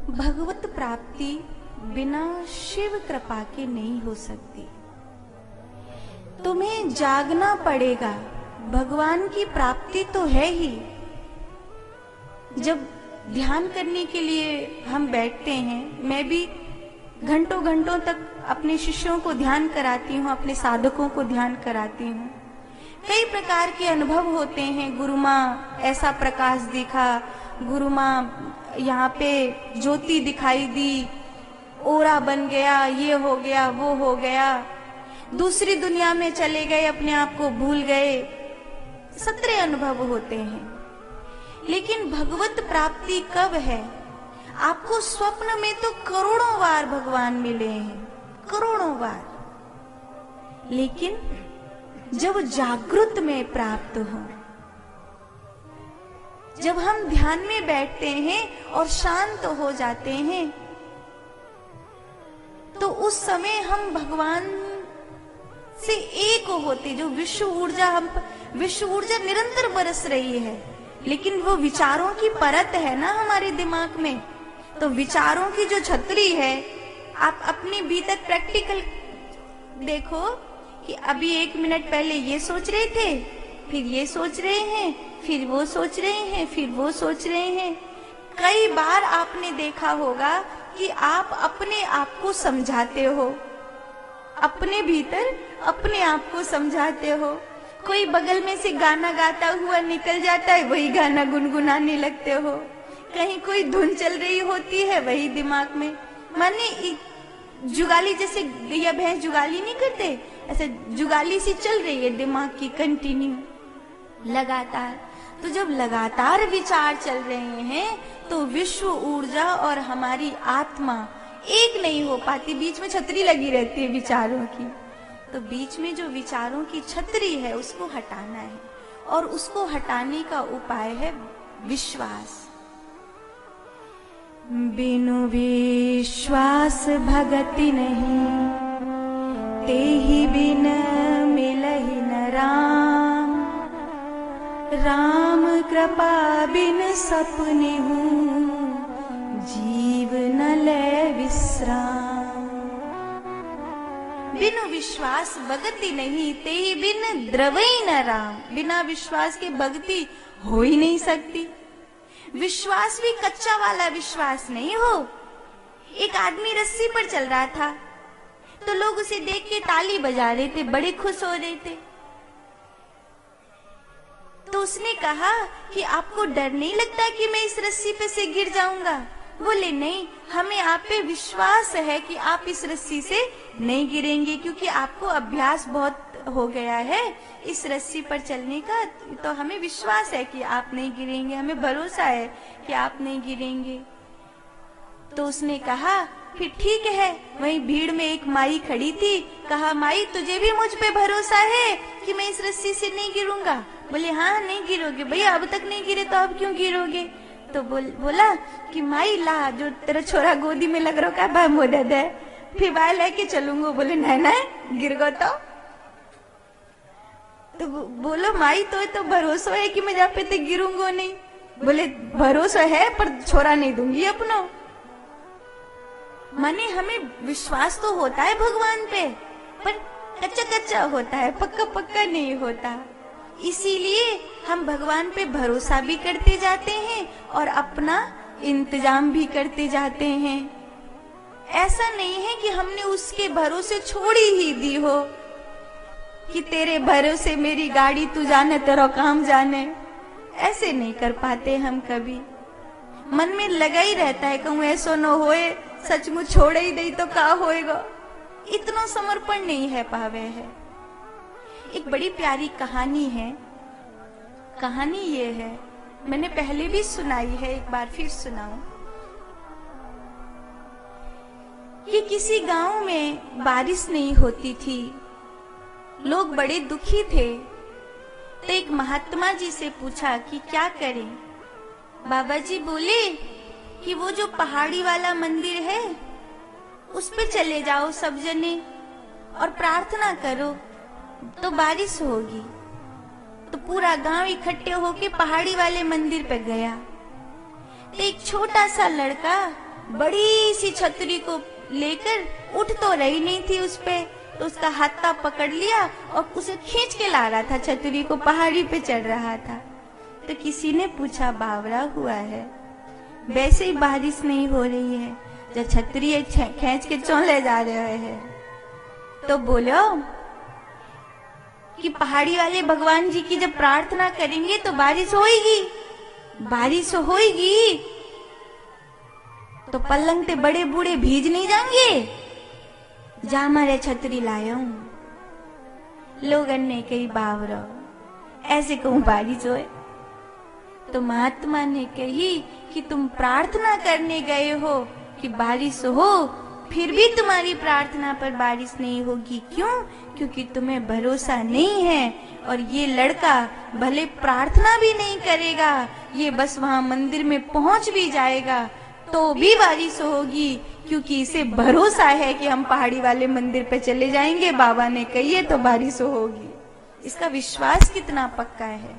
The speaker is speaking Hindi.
भगवत प्राप्ति बिना शिव कृपा के नहीं हो सकती। तुम्हें जागना पड़ेगा। भगवान की प्राप्ति तो है ही। जब ध्यान करने के लिए हम बैठते हैं, मैं भी घंटों घंटों तक अपने शिष्यों को ध्यान कराती हूँ, अपने साधकों को ध्यान कराती हूँ। कई प्रकार के अनुभव होते हैं। गुरु माँ ऐसा प्रकाश दिखा, गुरु माँ यहाँ पे ज्योति दिखाई दी, ओरा बन गया, ये हो गया, वो हो गया, दूसरी दुनिया में चले गए, अपने आप को भूल गए। 17 अनुभव होते हैं। लेकिन भगवत प्राप्ति कब है? आपको स्वप्न में तो करोड़ों बार भगवान मिले हैं, करोड़ों बार। लेकिन जब जागृत में प्राप्त हो, जब हम ध्यान में बैठते हैं और शांत हो जाते हैं, तो उस समय हम भगवान से एक होते। जो विश्व ऊर्जा निरंतर बरस रही है, लेकिन वो विचारों की परत है ना हमारे दिमाग में। तो विचारों की जो छतरी है, आप अपने भीतर प्रैक्टिकल देखो कि अभी 1 मिनट पहले ये सोच रहे थे, फिर ये सोच रहे हैं, फिर वो सोच रहे हैं, फिर वो सोच रहे हैं। कई बार आपने देखा होगा कि आप अपने आप को समझाते हो, अपने भीतर अपने आप को समझाते हो। कोई बगल में से गाना गाता हुआ निकल जाता है, वही गाना गुनगुनाने लगते हो। कहीं कोई धुन चल रही होती है, वही दिमाग में। माने जुगाली, जैसे गैया भैंस जुगाली नहीं करते, ऐसे जुगाली सी चल रही है दिमाग की, कंटिन्यू, लगातार। तो जब लगातार विचार चल रहे हैं, तो विश्व ऊर्जा और हमारी आत्मा एक नहीं हो पाती। बीच में छतरी लगी रहती है विचारों की। तो बीच में जो विचारों की छतरी है, उसको हटाना है, और उसको हटाने का उपाय है विश्वास। बिनु विश्वास भगति नहीं, तेहि बिन मिलहि न राम। राम कृपा बिन सपने हूँ, जीव न ले विश्राम। बिनु विश्वास भगति नहीं, तेहि बिन द्रवई न राम। बिना विश्वास के भक्ति हो ही नहीं सकती। विश्वास भी कच्चा वाला विश्वास नहीं हो। एक आदमी रस्सी पर चल रहा था, तो लोग उसे देख के ताली बजा रहे थे, बड़े खुश हो रहे थे। तो उसने कहा कि आपको डर नहीं लगता कि मैं इस रस्सी पे से गिर जाऊंगा? बोले नहीं, हमें आप पे विश्वास है कि आप इस रस्सी से नहीं गिरेंगे, क्योंकि आपको अभ्यास बहुत हो गया है इस रस्सी पर चलने का। तो हमें विश्वास है कि आप नहीं गिरेंगे, हमें भरोसा है कि आप नहीं गिरेंगे। तो उसने कहा फिर ठीक है। वहीं भीड़ में एक माई खड़ी थी। कहा, माई तुझे भी मुझ पे भरोसा है कि मैं इस रस्सी से नहीं गिरूंगा? बोले हाँ, नहीं गिरोगे। भैया अब तक नहीं गिरे तो अब क्यों गिरोगे? तो बोला कि माई ला, जो तेरा छोरा गोदी में लग रहा है, मोदद है, फिर बाय लेके चलूंगा। बोले नहीं गिर गो तो बोलो माई तो भरोसा है कि मैं जहाँ पे गिरूंगा नहीं? बोले भरोसा है, पर छोरा नहीं दूंगी अपनो। माने हमें विश्वास तो होता है भगवान पे, पर कच्चा कच्चा होता है, पक्का पक्का नहीं होता। इसीलिए हम भगवान पे भरोसा भी करते जाते हैं और अपना इंतजाम भी करते जाते हैं। ऐसा नहीं है कि हमने उसके भरोसे छोड़ी ही दी हो कि तेरे भरोसे मेरी गाड़ी तू जाने, तेरा काम जाने। ऐसे नहीं कर पाते हम कभी। मन में लगा ही रहता है, कहूँ ऐसा न होए, सचमुच छोड़ ही दई तो क्या होएगा। इतना समर्पण नहीं है पावे है। एक बड़ी प्यारी कहानी है। कहानी ये है, मैंने पहले भी सुनाई है, एक बार फिर सुनाऊं। कि किसी गांव में बारिश नहीं होती थी, लोग बड़े दुखी थे। तो एक महात्मा जी से पूछा कि क्या करें? बाबा जी बोले कि वो जो पहाड़ी वाला मंदिर है, उस पे चले जाओ सब जने और प्रार्थना करो तो बारिश होगी। तो पूरा गांव इकट्ठे होके पहाड़ी वाले मंदिर पे गया। तो एक छोटा सा लड़का बड़ी सी छतरी को लेकर उठ तो रही नहीं थी उस पे, तो उसका हाथा पकड़ लिया और उसे खींच के ला रहा था, छतरी को पहाड़ी पे चढ़ रहा था। तो किसी ने पूछा बावरा हुआ है, वैसे ही बारिश नहीं हो रही है, जो छतरी खींच के क्यों ले जा रहे हैं? तो बोलो कि पहाड़ी वाले भगवान जी की जब प्रार्थना करेंगे तो बारिश होगी, बारिश होगी तो पलंग पे बड़े बूढ़े भीज नहीं जाएंगे, जा मारे छतरी लाया हूं। लोगन ने कही बावरा ऐसे कहूं बारिश होए? तो महात्मा ने कही कि तुम प्रार्थना करने गए हो कि बारिश हो, फिर भी तुम्हारी प्रार्थना पर बारिश नहीं होगी। क्यों? क्योंकि तुम्हें भरोसा नहीं है, और ये लड़का भले प्रार्थना भी नहीं करेगा, ये बस वहां मंदिर में पहुंच भी जाएगा तो भी बारिश होगी, क्योंकि इसे भरोसा है कि हम पहाड़ी वाले मंदिर पे चले जाएंगे, बाबा ने कही है तो बारिश होगी। इसका विश्वास कितना पक्का है।